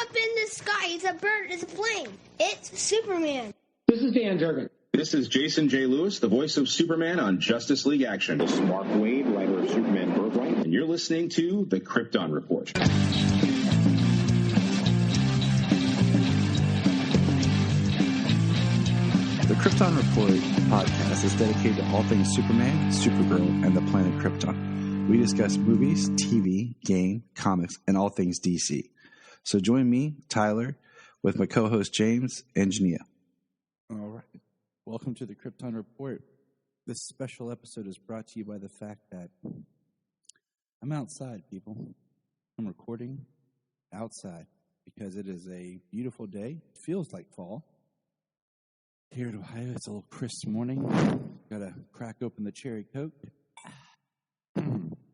up in the sky. It's a bird. It's a plane. It's Superman. This is Dan Jurgen. This is Jason J. Lewis, the voice of Superman on Justice League Action. This is Mark Wade, writer of Superman Birthright. And you're listening to The Krypton Report. The Krypton Report podcast is dedicated to all things Superman, Supergirl, and the planet Krypton. We discuss movies, TV, game, comics, and all things DC. So join me, Tyler, with my co-host James and Jania. All right. Welcome to the Krypton Report. This special episode is brought to you by the fact that I'm outside, people. I'm recording outside because it is a beautiful day. It feels like fall. Here in Ohio, it's a little crisp morning. Got to crack open the cherry Coke.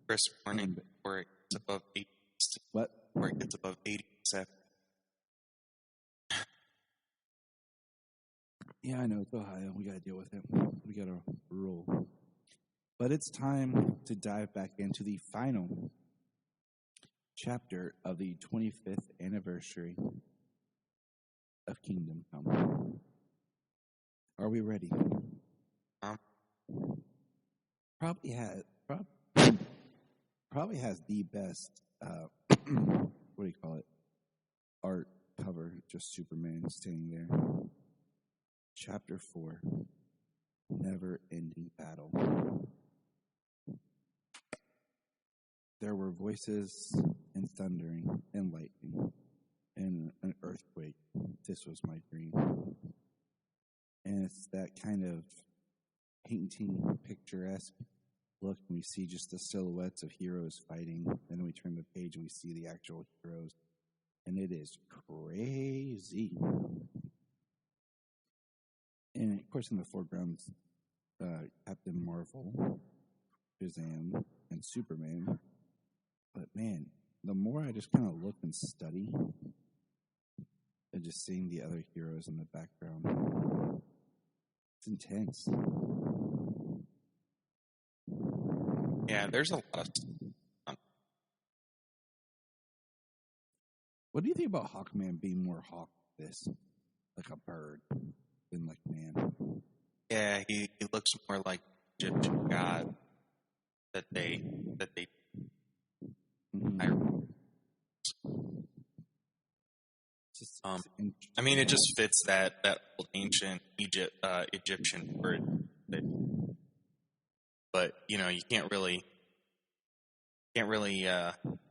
Crisp morning where it gets above 80. What? Where it gets above 87. Yeah, I know. It's Ohio. We got to deal with it. We got to roll. But it's time to dive back into the final chapter of the 25th anniversary of Kingdom Come. Are we ready? Probably has the best, what do you call it, art cover, just Superman standing there. Chapter 4, Never-Ending Battle. There were voices and thundering and lightning and an earthquake. This was my dream. And it's that kind of painting, picturesque look. And we see just the silhouettes of heroes fighting. And then we turn the page and we see the actual heroes. And it is crazy. And, of course, in the foreground, Captain Marvel, Shazam, and Superman. But, man, the more I just kind of look and study, and just seeing the other heroes in the background, it's intense. Yeah, there's a lot of stuff. What do you think about Hawkman being more hawk this? Like a bird than like man? Yeah, he looks more like Egyptian god that they I mean, it just fits that old ancient Egyptian word. But you know, you can't really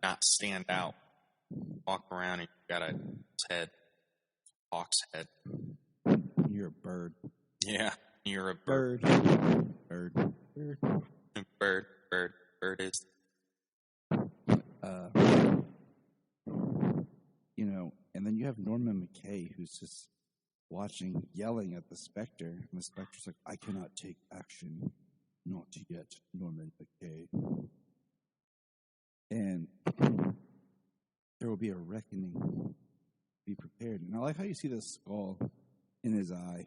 not stand out. Walk around and you got a hawk's head. You're a bird. Yeah, you're a bird. Bird is. You know, and then you have Norman McKay who's just watching, yelling at the Spectre, and the Spectre's like, "I cannot take action, not yet, Norman McKay." And there will be a reckoning. Be prepared. And I like how you see the skull in his eye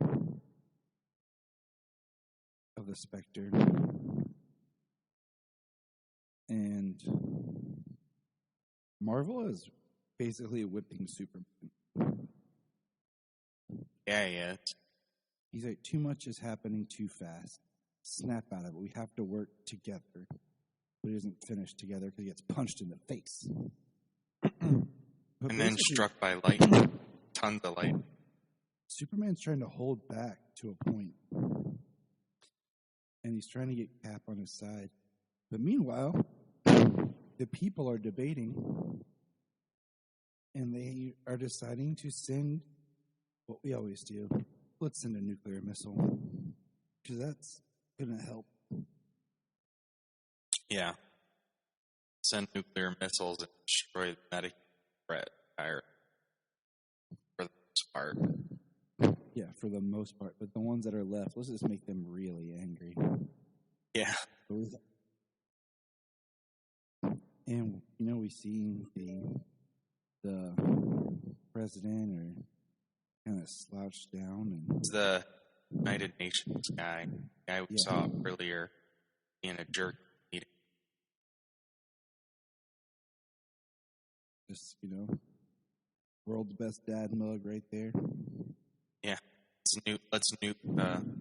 of the Spectre. And Marvel is basically whipping Superman. Yeah. He's like, too much is happening too fast. Snap out of it. We have to work together. But he doesn't finish together because he gets punched in the face. And then struck by lightning. Tons of lightning. Superman's trying to hold back to a point. And he's trying to get Cap on his side. But meanwhile, the people are debating. And they are deciding to send what we always do. Let's send a nuclear missile. Because that's going to help. Yeah. Send nuclear missiles and destroy the medic threat for the most part. Yeah, for the most part. But the ones that are left, let's just make them really angry. Yeah. And, you know, we see the president are kind of slouched down. And it's the United Nations guy we saw earlier being a jerk meeting. Just, you know, World's best dad mug right there. Yeah. Let's nuke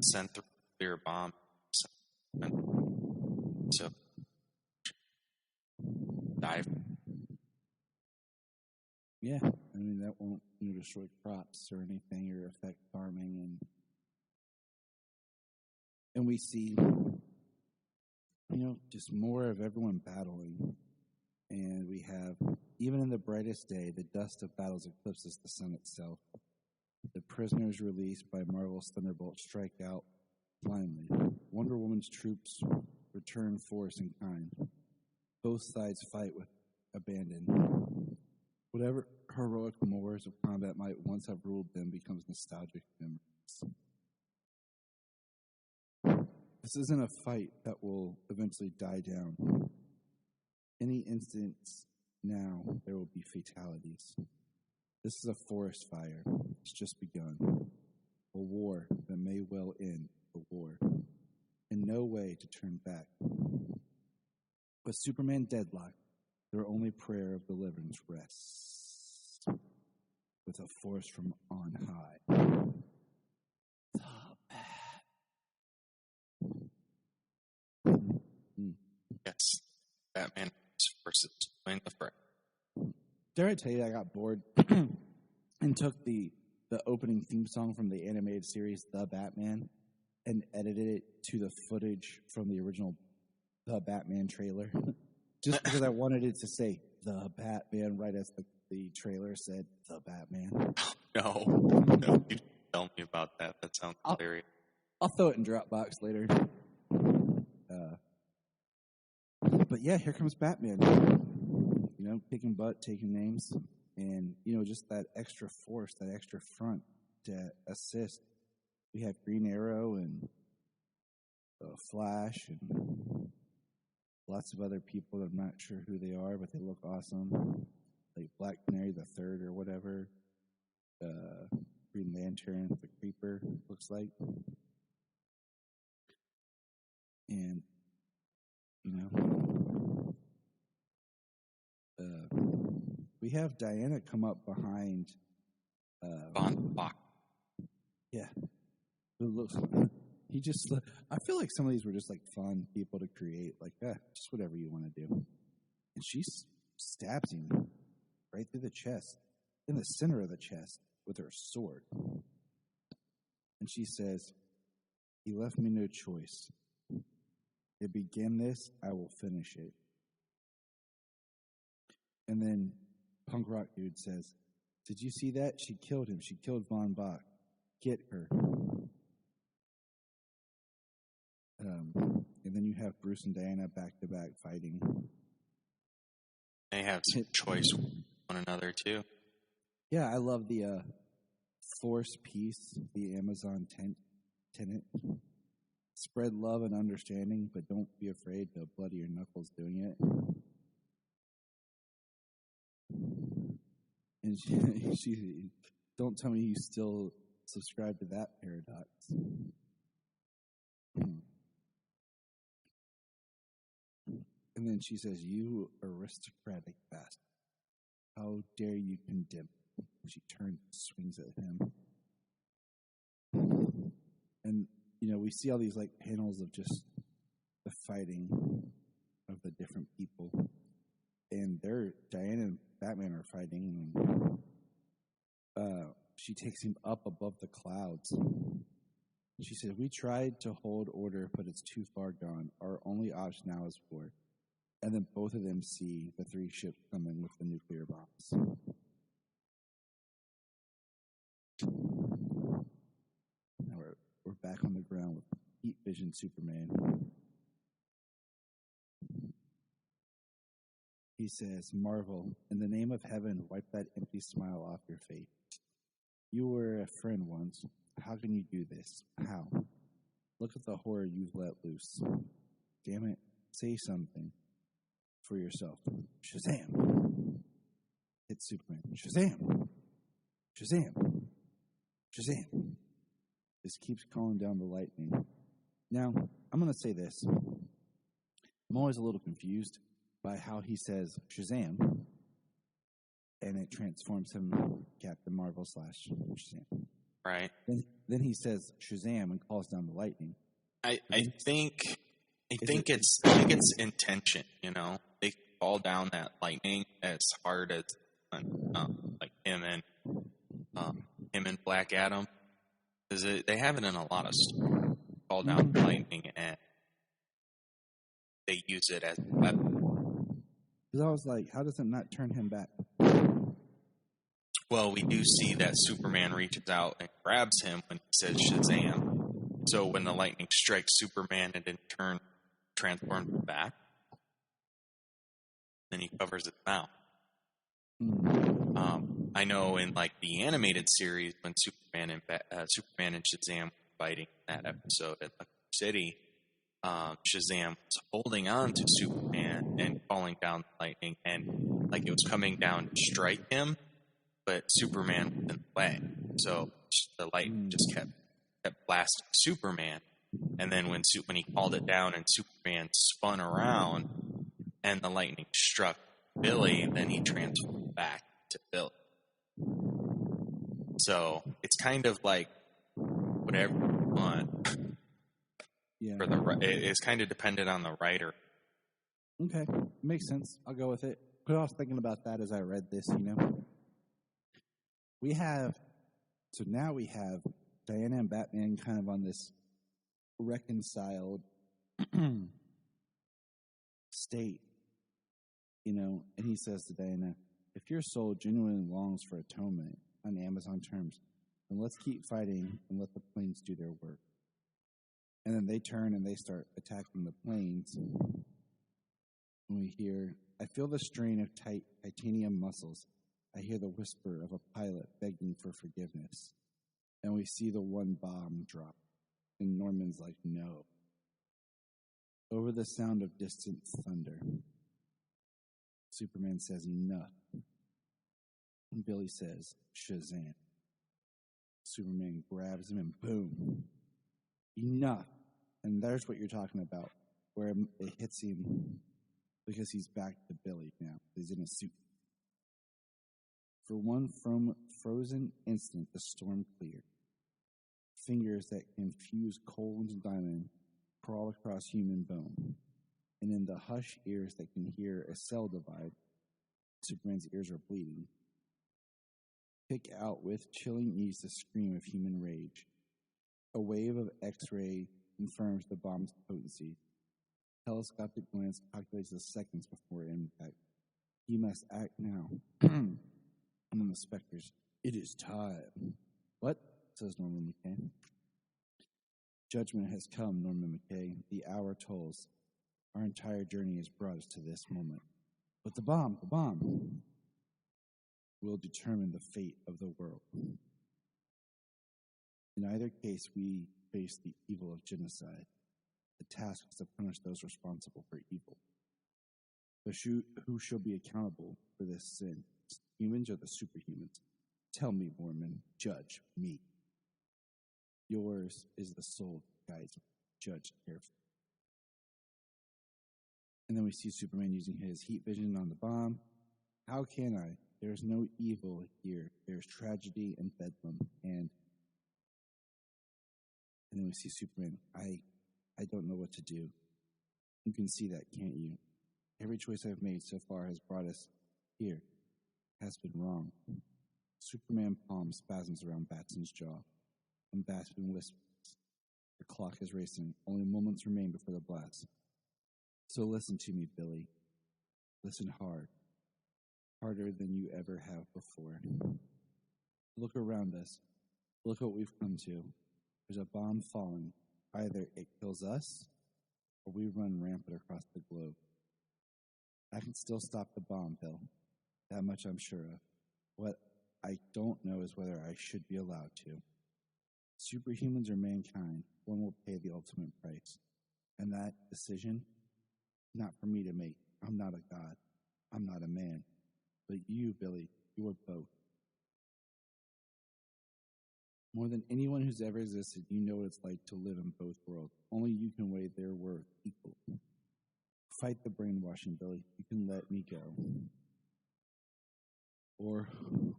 send through a nuclear bomb. So dive. Yeah, I mean that won't destroy crops or anything or affect farming, and we see just more of everyone battling, and we have even in the brightest day, the dust of battles eclipses the sun itself. The prisoners released by Marvel's Thunderbolt strike out blindly. Wonder Woman's troops return force in kind. Both sides fight with abandon. Whatever heroic mores of combat might once have ruled them becomes nostalgic memories. This isn't a fight that will eventually die down. Any instance now, there will be fatalities. This is a forest fire. It's just begun. A war that may well end the war. And no way to turn back. With Superman deadlocked, their only prayer of deliverance rests with a force from on high. The Bat. Yes. Batman versus join the fray. Dare I tell you, I got bored and took the opening theme song from the animated series, The Batman, and edited it to the footage from the original The Batman trailer. Just because I wanted it to say The Batman right as the trailer said The Batman. No, you didn't tell me about that. That sounds hilarious. I'll throw it in Dropbox later. But yeah, here comes Batman. Kicking butt, taking names, and just that extra force, that extra front to assist. We have Green Arrow and Flash and lots of other people that I'm not sure who they are, but they look awesome. Like Black Canary the Third or whatever. Green Lantern, the Creeper, looks like. And, we have Diana come up behind Von Bach. Yeah. I feel like some of these were just like fun people to create, like, just whatever you want to do. And she stabs him right through the chest, in the center of the chest, with her sword. And she says, "He left me no choice. To begin this, I will finish it." And then Punk Rock Dude says, "Did you see that? She killed him. She killed Von Bach. Get her." And then you have Bruce and Diana back-to-back fighting. They have some choice with one another, too. Yeah, I love the Force piece, the Amazon tenet. Spread love and understanding, but don't be afraid to bloody your knuckles doing it. And she don't tell me you still subscribe to that paradox. And then she says, "You aristocratic bastard. How dare you condemn?" And she turns and swings at him. And, we see all these, like, panels of just the fighting of the different people. And Diana and Batman are fighting. And she takes him up above the clouds. She said, "We tried to hold order, but it's too far gone. Our only option now is war." And then both of them see the three ships coming with the nuclear bombs. Now we're back on the ground with Heat Vision Superman. He says, "Marvel, in the name of heaven, wipe that empty smile off your face. You were a friend once. How can you do this? How? Look at the horror you've let loose. Damn it, say something for yourself." Shazam! Hit Superman. Shazam! Shazam! Shazam! This keeps calling down the lightning. Now, I'm going to say this. I'm always a little confused by how he says Shazam and it transforms him Captain Marvel / Shazam. Right. Then he says Shazam and calls down the lightning. I think it's intention. They call down that lightning as hard as like him and Black Adam, because they have it in a lot of stories. Call down lightning and they use it as a weapon. Because I was like, how does it not turn him back? Well, we do see that Superman reaches out and grabs him when he says Shazam. So when the lightning strikes Superman, it in turn transforms him back. Then he covers his mouth. I know in like the animated series when Superman and Shazam were fighting in that episode at Lucky City, Shazam was holding on to Superman and calling down the lightning, and like it was coming down to strike him, but Superman was in the way, so the lightning just kept blasting Superman. And then when he called it down and Superman spun around and the lightning struck Billy, then he transformed back to Billy. So it's kind of like whatever you want. Yeah. It's kind of dependent on the writer. Okay, makes sense. I'll go with it. But I was thinking about that as I read this. Now we have Diana and Batman kind of on this reconciled state, and he says to Diana, if your soul genuinely longs for atonement on Amazon terms, then let's keep fighting and let the planes do their work. And then they turn and they start attacking the planes. And we hear, I feel the strain of tight titanium muscles. I hear the whisper of a pilot begging for forgiveness. And we see the one bomb drop. And Norman's like, no. Over the sound of distant thunder, Superman says, enough. And Billy says, Shazam. Superman grabs him and boom. Enough. And there's what you're talking about, where it hits him because he's back to Billy now. He's in a suit. For one frozen instant, the storm cleared. Fingers that can fuse coal into diamond crawl across human bone. And in the hushed ears that can hear a cell divide, Superman's ears are bleeding. Pick out with chilling ease the scream of human rage. A wave of X-ray confirms the bomb's potency. Telescopic glance calculates the seconds before impact. He must act now. And then the specters, it is time. What? Says Norman McKay. Judgment has come, Norman McKay. The hour tolls. Our entire journey has brought us to this moment. But the bomb will determine the fate of the world. In either case, we face the evil of genocide. The task is to punish those responsible for evil. But who shall be accountable for this sin? The humans or the superhumans? Tell me, Borman. Judge me. Yours is the soul that guides me. Judge carefully. And then we see Superman using his heat vision on the bomb. How can I? There is no evil here. There is tragedy and bedlam. And then we see Superman. I don't know what to do. You can see that, can't you? Every choice I've made so far has brought us here. It has been wrong. Superman palm spasms around Batson's jaw. And Batson whispers, the clock is racing. Only moments remain before the blast. So listen to me, Billy. Listen hard. Harder than you ever have before. Look around us. Look what we've come to. There's a bomb falling. Either it kills us, or we run rampant across the globe. I can still stop the bomb, Bill. That much I'm sure of. What I don't know is whether I should be allowed to. Superhumans or mankind, one will pay the ultimate price. And that decision, not for me to make. I'm not a god. I'm not a man. But you, Billy, you are both. More than anyone who's ever existed, you know what it's like to live in both worlds. Only you can weigh their worth equal. Fight the brainwashing, Billy. You can let me go. or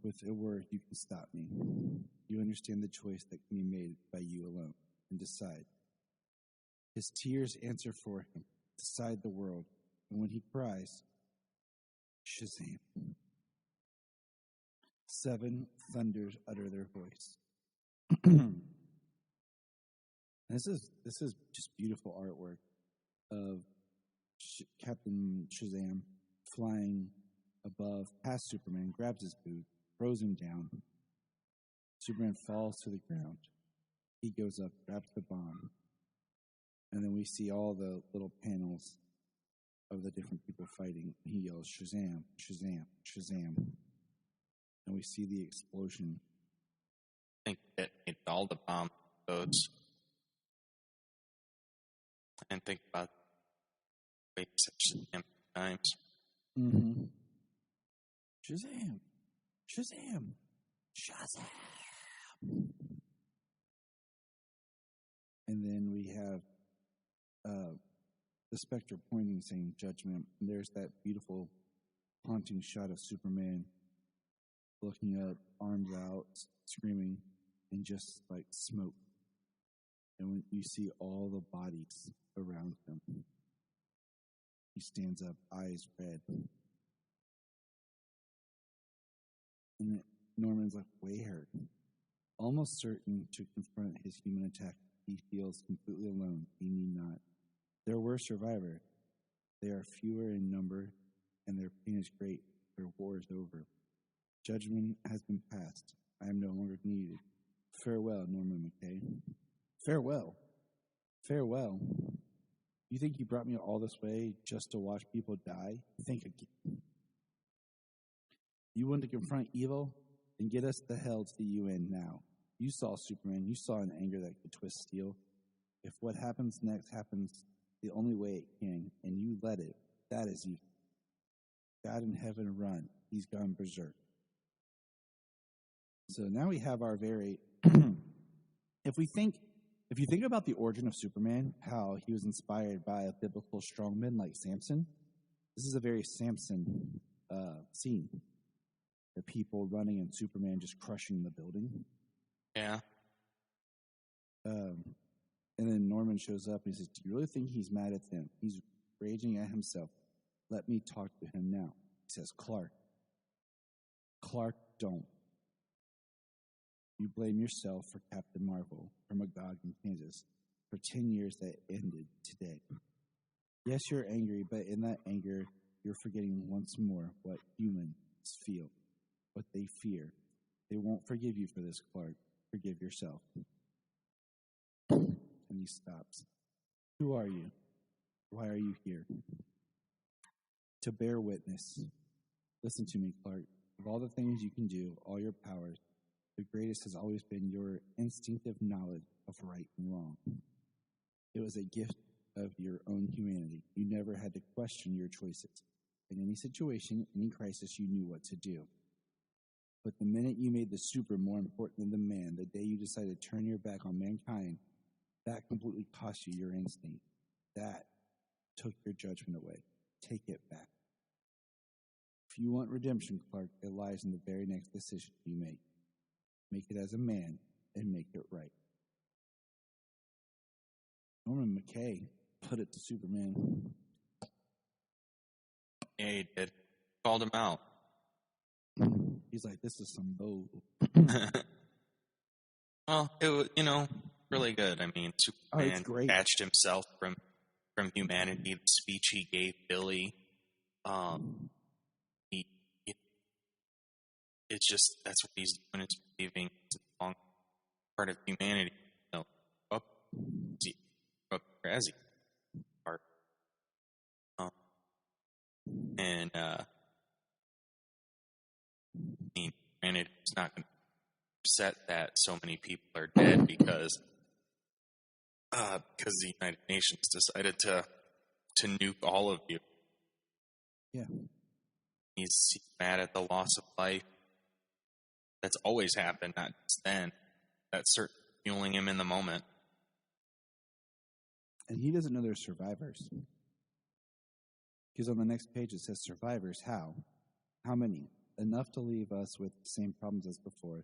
with a word you can stop me. You understand the choice that can be made by you alone, and decide. His tears answer for him, decide the world, and when he cries, Shazam! 7 thunders utter their voice. This is just beautiful artwork of Captain Shazam flying above past Superman, grabs his boot, throws him down. Superman falls to the ground. He goes up, grabs the bomb, and then we see all the little panels of the different people fighting. He yells, Shazam, Shazam, Shazam. And we see the explosion. I think it made all the bomb codes. And think about it Shazam times. Mm-hmm. Shazam! Shazam! Shazam! And then we have the Spectre pointing, saying judgment. And there's that beautiful haunting shot of Superman looking up, arms out, screaming, and just like smoke. And when you see all the bodies around him, he stands up, eyes red. And Norman's like, where? Almost certain to confront his human attack, he feels completely alone. He need not. There were survivors. They are fewer in number, and their pain is great. Their war is over. Judgment has been passed. I am no longer needed. Farewell, Norman McKay. Farewell. Farewell. You think you brought me all this way just to watch people die? Think again. You want to confront evil? Then get us the hell to the UN now. You saw Superman. You saw an anger that could twist steel. If what happens next happens the only way it can, and you let it, that is evil. God in heaven, run. He's gone berserk. So now we have our very... If you think about the origin of Superman, how he was inspired by a biblical strongman like Samson, this is a very Samson scene. The people running and Superman just crushing the building. Yeah. And then Norman shows up and he says, do you really think he's mad at them? He's raging at himself. Let me talk to him now. He says, Clark, don't. You blame yourself for Captain Marvel from Magog in Kansas for 10 years that ended today. Yes, you're angry, but in that anger, you're forgetting once more what humans feel, what they fear. They won't forgive you for this, Clark. Forgive yourself. And he stops. Who are you? Why are you here? To bear witness. Listen to me, Clark. Of all the things you can do, all your powers, the greatest has always been your instinctive knowledge of right and wrong. It was a gift of your own humanity. You never had to question your choices. In any situation, any crisis, you knew what to do. But the minute you made the super more important than the man, the day you decided to turn your back on mankind, that completely cost you your instinct. That took your judgment away. Take it back. If you want redemption, Clark, it lies in the very next decision you make. Make it as a man and make it right. Norman McKay put it to Superman. Yeah, he did. Called him out. He's like, this is some bull. Well, it was, really good. I mean, Superman detached himself from humanity. The speech he gave Billy, it's just, that's what he's doing. It's believing it's a long part of humanity. Up as he part. And granted, it's not going to upset that so many people are dead because the United Nations decided to nuke all of you. Yeah. He's mad at the loss of life. That's always happened, not just then. That's certainly fueling him in the moment. And he doesn't know there's survivors. Because on the next page it says survivors, how? How many? enough to leave us with the same problems as before,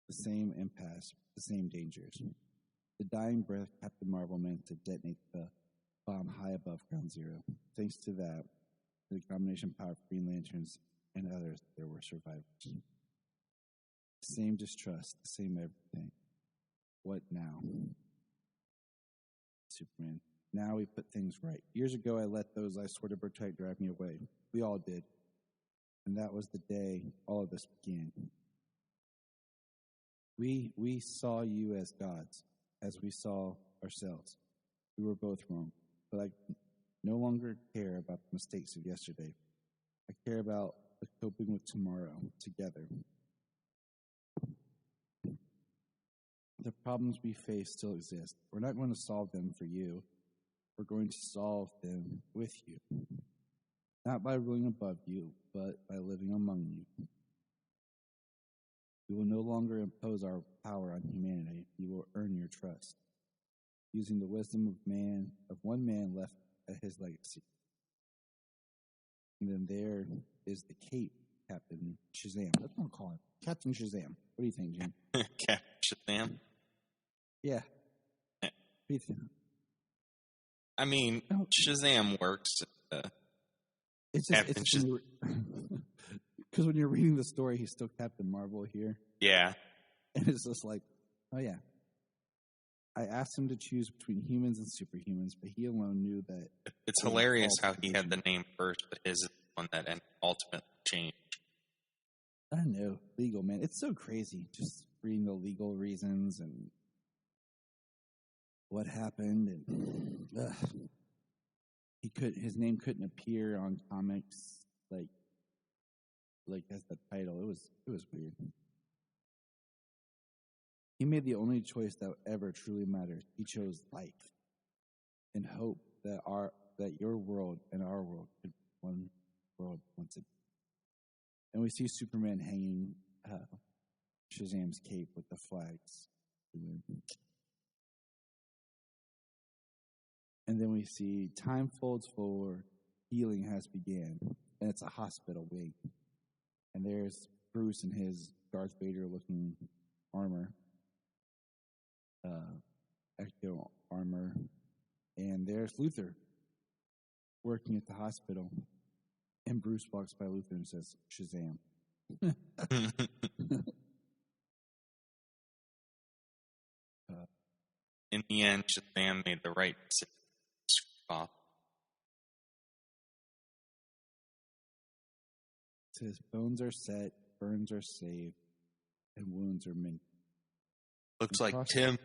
the same impasse, the same dangers. The dying breath Captain Marvel meant to detonate the bomb high above Ground Zero. Thanks to that, the combination power of Green Lanterns and others, there were survivors. The same distrust, the same everything. What now? Superman. Now we put things right. Years ago, I let those I swore to protect drive me away. We all did. And that was the day all of this began. We saw you as gods, as we saw ourselves. We were both wrong. But I no longer care about the mistakes of yesterday. I care about the coping with tomorrow together. The problems we face still exist. We're not going to solve them for you. We're going to solve them with you. Not by ruling above you, but by living among you. We will no longer impose our power on humanity. We will earn your trust, using the wisdom of one man left at his legacy. And then there is the Cape, Captain Shazam. That's what I'm calling him. Captain Shazam. What do you think, Jim? Captain Shazam? Yeah. What do you think? I mean, Shazam works. It's just because when you're reading the story, he's still Captain Marvel here. Yeah. And it's just like, oh yeah. I asked him to choose between humans and superhumans, but he alone knew that. It's hilarious how he had the name first, but his is the one that ultimately changed. I don't know. Legal, man. It's so crazy just reading the legal reasons and what happened. And his name couldn't appear on comics like as the title. It was weird. He made the only choice that ever truly matters. He chose life and hope that your world and our world could be one world once again. And we see Superman hanging Shazam's cape with the flags. And then we see time folds forward, healing has began, and it's a hospital wing. And there's Bruce in his Darth Vader-looking armor. Ecto armor, and there's Luthor working at the hospital, and Bruce walks by Luthor and says, Shazam. In the end, Shazam made the right decision. Off. It says, bones are set, burns are saved, and wounds are mended. Looks like Tim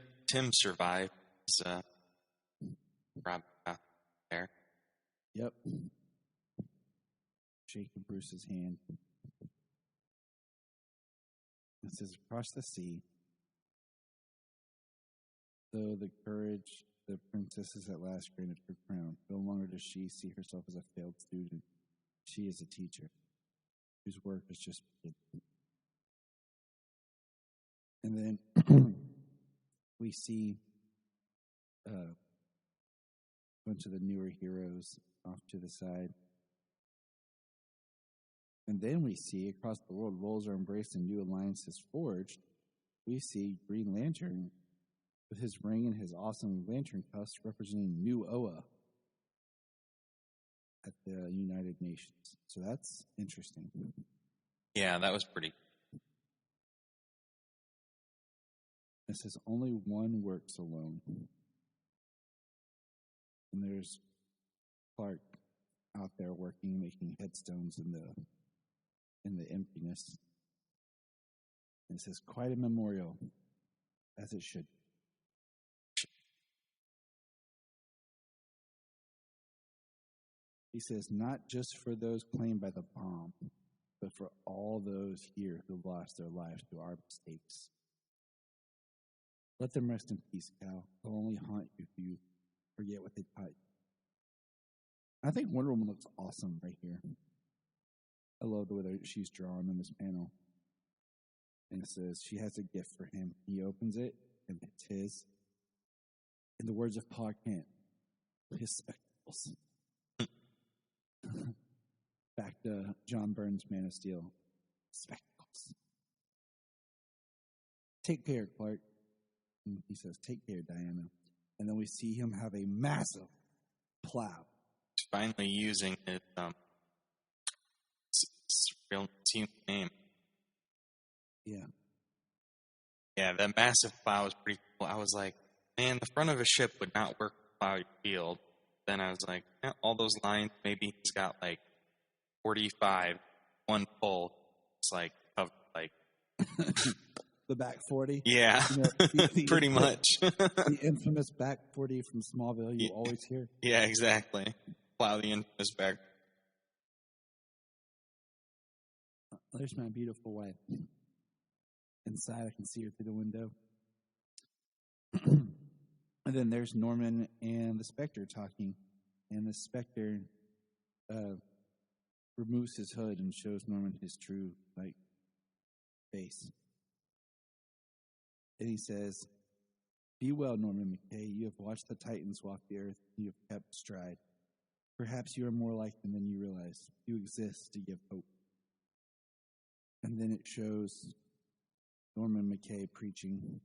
survived. Rob there. Yep. Shaking Bruce's hand. It says, across the sea, though the courage the princess is at last granted her crown, no longer does she see herself as a failed student. She is a teacher whose work is just beginning. And then we see a bunch of the newer heroes off to the side. And then we see across the world, roles are embraced and new alliances forged. We see Green Lantern with his ring and his awesome lantern tusk representing New Oa at the United Nations. So that's interesting. Yeah, that was pretty. It says only one works alone. And there's Clark out there working, making headstones in the emptiness. And it says quite a memorial, as it should. He says, not just for those claimed by the bomb, but for all those here who lost their lives to our mistakes. Let them rest in peace, Cal. They'll only haunt you if you forget what they taught you. I think Wonder Woman looks awesome right here. I love the way that she's drawn in this panel. And it says, she has a gift for him. He opens it, and it's his. In the words of Pa Kent, his spectacles. Back to John Byrne's Man of Steel. Spectacles. Take care, Clark. And he says, take care, Diana. And then we see him have a massive plow. He's finally using his real team name. Yeah. Yeah, that massive plow was pretty cool. I was like, man, the front of a ship would not work to plow your field. Then I was like, yeah, all those lines, maybe he's got like 45, one pull. It's like, like The back 40? yeah, You know, pretty much. The infamous back 40 from Smallville you always hear. Yeah, exactly. Plow the infamous back. There's my beautiful wife. Inside, I can see her through the window. And then there's Norman and the Spectre talking. And the Spectre removes his hood and shows Norman his true, face. And he says, "Be well, Norman McKay. You have watched the Titans walk the earth. You have kept stride. Perhaps you are more like them than you realize. You exist to give hope." And then it shows Norman McKay preaching.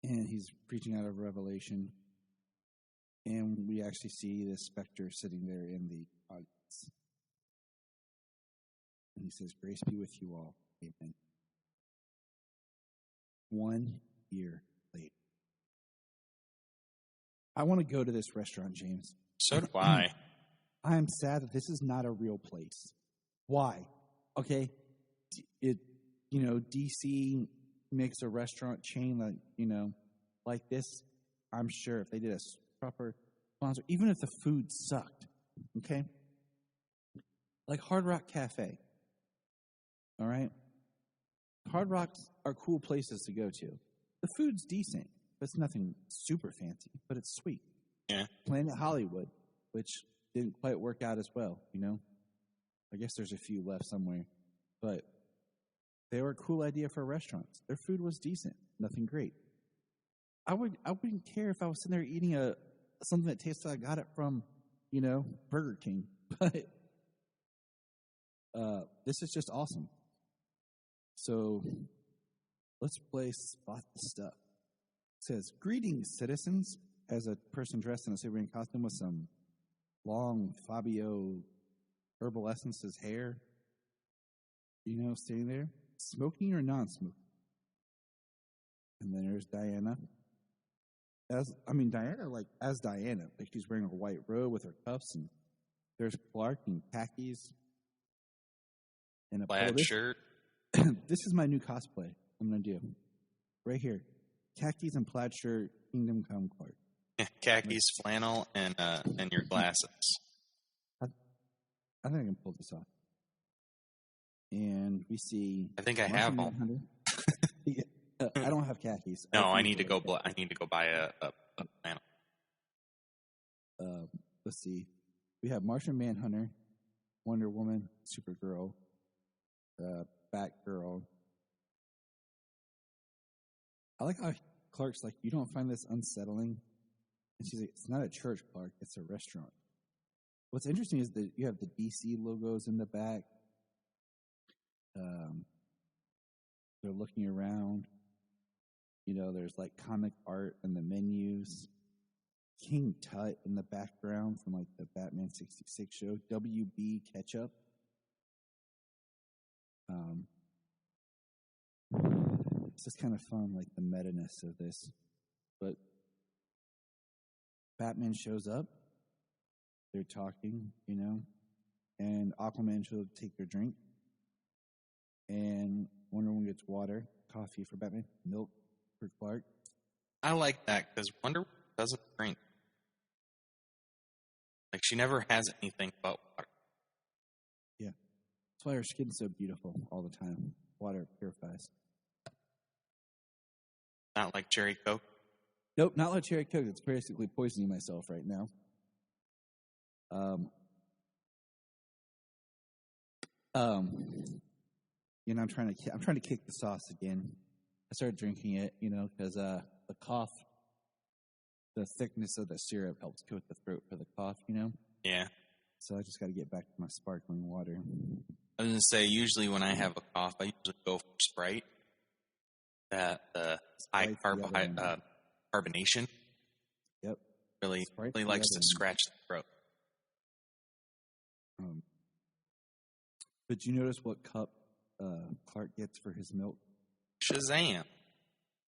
And he's preaching out of Revelation. And we actually see the Spectre sitting there in the audience. And he says, "Grace be with you all. Amen." 1 year later. I want to go to this restaurant, James. So do I. I'm sad that this is not a real place. Why? Okay, DC makes a restaurant chain that, like this. I'm sure if they did a proper sponsor, even if the food sucked, okay, like Hard Rock Cafe. All right, Hard Rocks are cool places to go to. The food's decent, but it's nothing super fancy, but it's sweet. Yeah. Planet Hollywood, which didn't quite work out as well, I guess there's a few left somewhere, but they were a cool idea for restaurants. Their food was decent, nothing great. I wouldn't care if I was sitting there eating something that tastes like I got it from, Burger King, but this is just awesome. So let's play Spot the Stuff. It says, "Greetings, citizens," as a person dressed in a Superman costume with some long Fabio Herbal Essence's hair, sitting there. Smoking or non-smoking? And then there's Diana. As Diana, she's wearing a white robe with her cuffs, and there's Clark in khakis and a Plaid shirt. This is my new cosplay I'm going to do. Right here. Khakis and plaid shirt, Kingdom Come Clark. Yeah, khakis, flannel, and your glasses. I think I can pull this off. And we see. I think I have them. I don't have khakis. No, I need to go. I need to go buy a flannel. Let's see. We have Martian Manhunter, Wonder Woman, Supergirl, Batgirl. I like how Clark's like, "You don't find this unsettling?" And she's like, "It's not a church, Clark. It's a restaurant." What's interesting is that you have the DC logos in the back. They're looking around. There's like comic art in the menus. King Tut in the background from like the Batman 66 show. WB Ketchup. It's just kind of fun, like the meta-ness of this. But Batman shows up. They're talking, and Aquaman shows up to take their drink. And Wonder Woman gets water, coffee for Batman, milk for Clark. I like that because Wonder Woman doesn't drink. Like, she never has anything but water. Yeah. That's why her skin's so beautiful all the time. Water purifies. Not like cherry Coke. Nope, not like cherry Coke. It's basically poisoning myself right now. I'm trying to kick the sauce again. I started drinking it, because the cough, the thickness of the syrup helps coat the throat for the cough, Yeah. So I just got to get back to my sparkling water. I was going to say, usually when I have a cough, I usually go for Sprite. That high carbonation Yep. really Sprite's really the likes other to one. scratch the throat. But you notice what cup Clark gets for his milk? Shazam!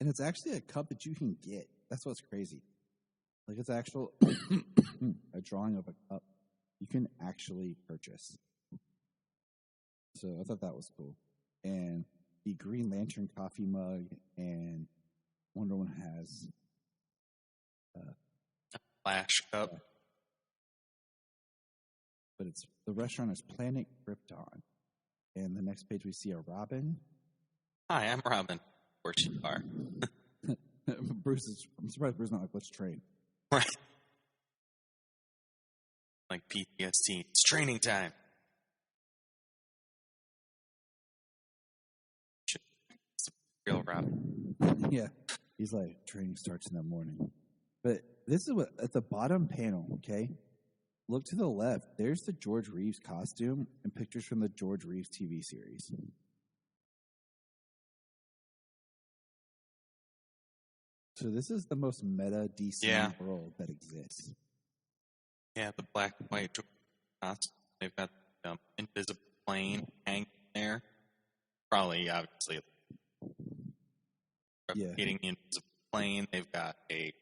And it's actually a cup that you can get. That's what's crazy. Like, it's actual a drawing of a cup you can actually purchase. So I thought that was cool. And the Green Lantern coffee mug and Wonder Woman has Flash cup. but it's the restaurant is Planet Krypton. And the next page we see a Robin. Hi, I'm Robin. Of course you are. I'm surprised Bruce is not like, let's train. Right. Like PTSD. It's training time. It's a real Robin. Yeah. He's like, training starts in the morning. But this is what, at the bottom panel, okay? Look to the left. There's the George Reeves costume and pictures from the George Reeves TV series. So this is the most meta DC world that exists. Yeah, the black and white costume. They've got the invisible plane hanging there. Probably, obviously, replicating the invisible plane. They've got a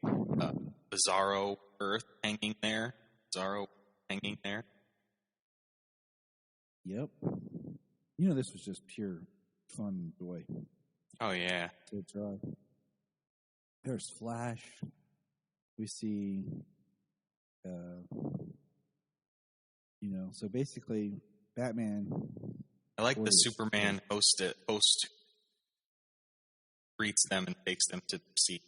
Bizarro Earth hanging there. Bizarro hanging there. Yep. You know, this was just pure fun and joy. Oh, yeah. To draw. There's Flash. We see, so basically, Batman. I like the Superman host greets them and takes them to the seat.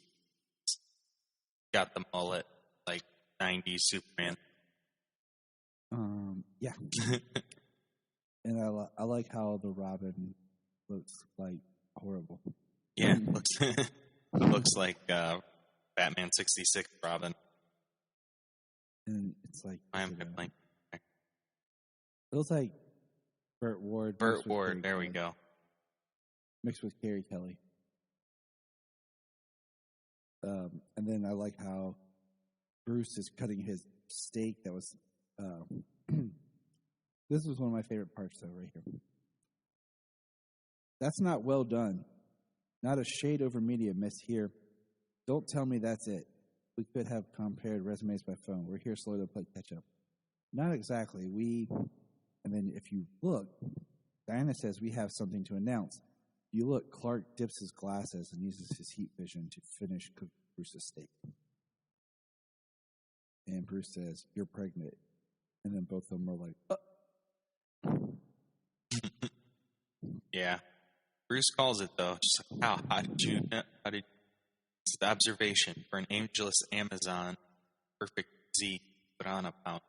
Got the mullet, like 90s Superman. Yeah. And I like how the Robin looks like horrible. Yeah, it looks like Batman 66 Robin. And it's like It looks like Burt Ward. There we go. Mixed with Carrie Kelly. And then I like how Bruce is cutting his steak. That was this was one of my favorite parts, though, right here. That's not well done. Not a shade over media miss here. Don't tell me that's it. We could have compared resumes by phone. We're here slowly to play catch up. Not exactly. And then if you look, Diana says we have something to announce. You look, Clark dips his glasses and uses his heat vision to finish cook Bruce's steak. And Bruce says, "You're pregnant." And then both of them are like, Yeah. Bruce calls it, though. Just like, how did you it's the observation for an ageless Amazon, perfect Z, put on a pound.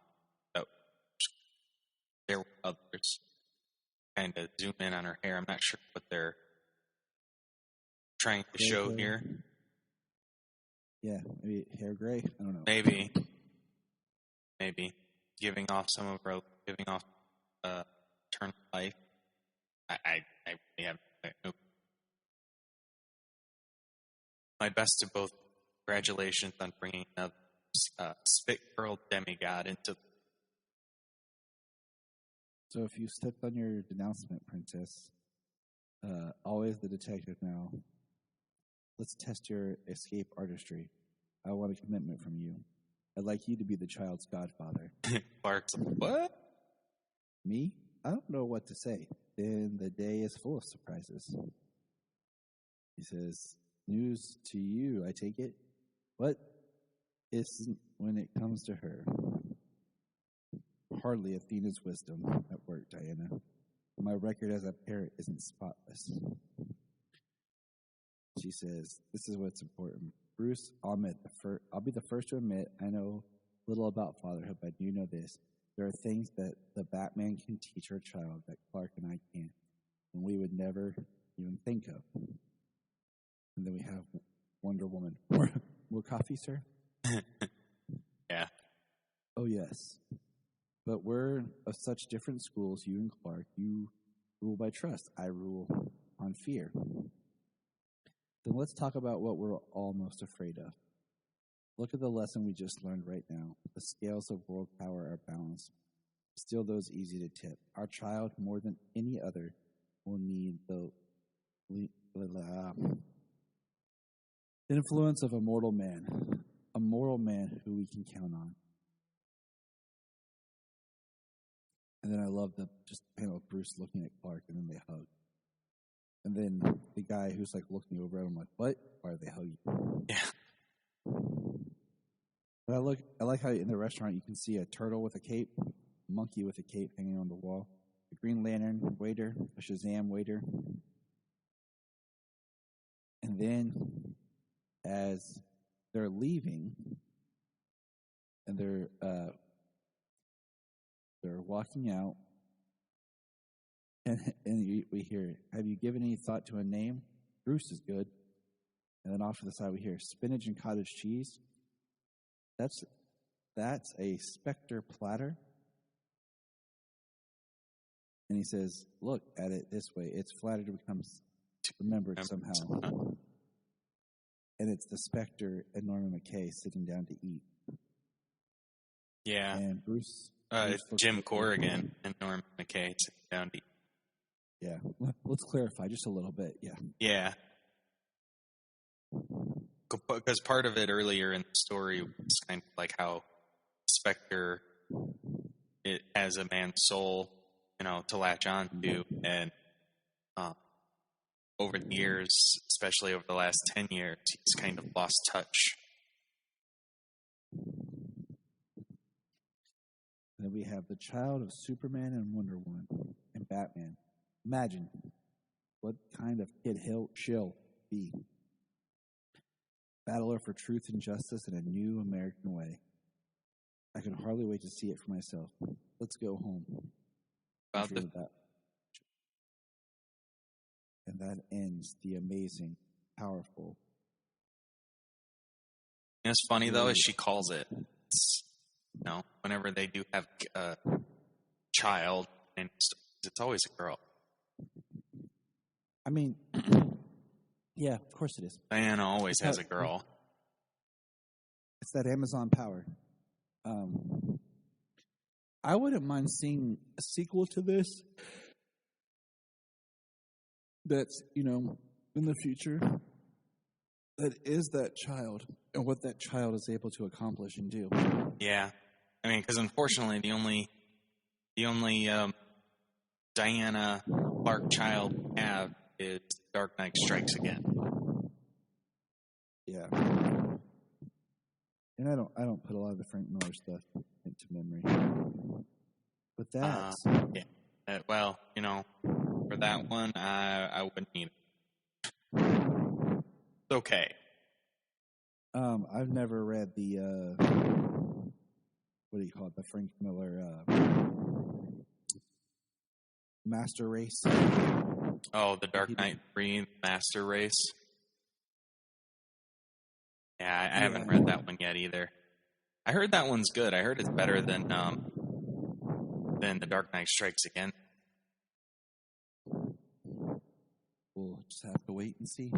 So, there were others. Kind of zoom in on her hair. I'm not sure what they're trying to show here. Yeah, maybe hair gray. I don't know. Maybe giving off turn life. I really have no. My best to both. Congratulations on bringing another spit curl demigod into. So if you stepped on your denouncement, Princess, always the detective now. Let's test your escape artistry. I want a commitment from you. I'd like you to be the child's godfather. Clark's like, what? Me? I don't know what to say. Then the day is full of surprises. He says, news to you, I take it. What isn't when it comes to her? Hardly Athena's wisdom at work, Diana. My record as a parent isn't spotless. She says, this is what's important. Bruce, I'll be the first to admit I know little about fatherhood, but you know this. There are things that the Batman can teach our child that Clark and I can't, and we would never even think of. And then we have Wonder Woman. More coffee, sir? Yeah. Oh, yes. But we're of such different schools, you and Clark. You rule by trust. I rule on fear. Then let's talk about what we're all most afraid of. Look at the lesson we just learned right now. The scales of world power are balanced. Still those easy to tip. Our child, more than any other, will need the influence of a mortal man who we can count on. And then I love the just panel of Bruce looking at Clark, and then they hug. And then the guy who's like looking over at him like, what? Why are they hugging? Yeah. But I like how in the restaurant you can see a turtle with a cape, a monkey with a cape hanging on the wall, a Green Lantern waiter, a Shazam waiter. And then as they're leaving and they're walking out, and we hear, have you given any thought to a name? Bruce is good. And then off to the side we hear spinach and cottage cheese. That's a Spectre platter. And he says, look at it this way. It's flattered to become remembered somehow. And it's the Spectre and Norman McKay sitting down to eat. Yeah. And Bruce Jim Corrigan and Norman McKay sitting down to eat. Yeah. Let's clarify just a little bit. Yeah. Yeah. Because part of it earlier in the story was kind of like how Spectre, it has a man's soul, to latch on to. And over the years, especially over the last 10 years, he's kind of lost touch. Then we have the child of Superman and Wonder Woman and Batman. Imagine what kind of kid she'll be. Battler for truth and justice in a new American way. I can hardly wait to see it for myself. Let's go home. And that ends the amazing, powerful. It's funny, though, as she calls it. Whenever they do have a child, and it's always a girl. I mean, yeah, of course it is. Diana always has a girl. It's that Amazon power. I wouldn't mind seeing a sequel to this that's, in the future, that is that child and what that child is able to accomplish and do. Yeah. I mean, because unfortunately, the only Diana Clark child we have is Dark Knight Strikes Again. Yeah. And I don't put a lot of the Frank Miller stuff into memory. But that's... yeah. Well, for that one, I wouldn't need it. It's okay. I've never read the, what do you call it, the Frank Miller Master Race. Oh, the Dark Knight 3 Master Race. Yeah, I haven't read that one yet either. I heard that one's good. I heard it's better than the Dark Knight Strikes Again. We'll just have to wait and see.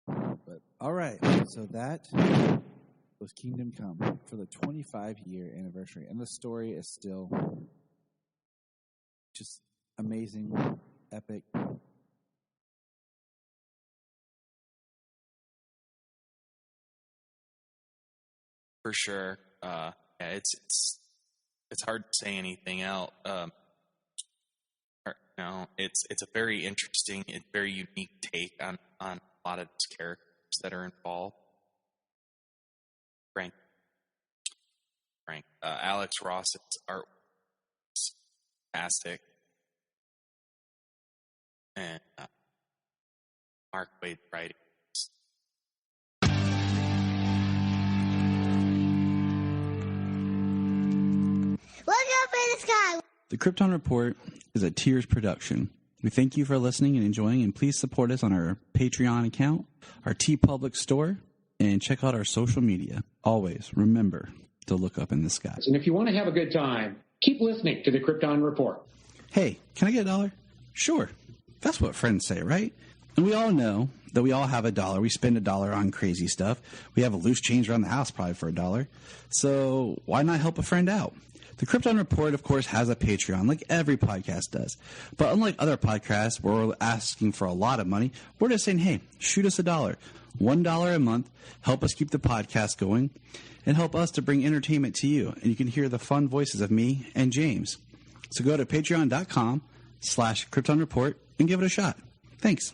But all right, so that was Kingdom Come for the 25-year anniversary, and the story is still just amazing, epic. For sure. Yeah, it's hard to say anything else. It's a very interesting, very unique take on a lot of these characters that are involved. Frank, Alex Ross's art is fantastic, and Mark Waid's writing. Look up in the sky. The Krypton Report is a Tears production. We thank you for listening and enjoying, and please support us on our Patreon account, our TeePublic store, and check out our social media. Always remember, to look up in the sky. And if you want to have a good time, keep listening to the Krypton Report. Hey, can I get $1? Sure. That's what friends say, right? And we all know that we all have $1. We spend $1 on crazy stuff. We have a loose change around the house probably for $1. So why not help a friend out? The Krypton Report, of course, has a Patreon, like every podcast does. But unlike other podcasts where we're asking for a lot of money, we're just saying, hey, shoot us $1. $1 a month, help us keep the podcast going, and help us to bring entertainment to you. And you can hear the fun voices of me and James. So go to patreon.com/Krypton Report and give it a shot. Thanks.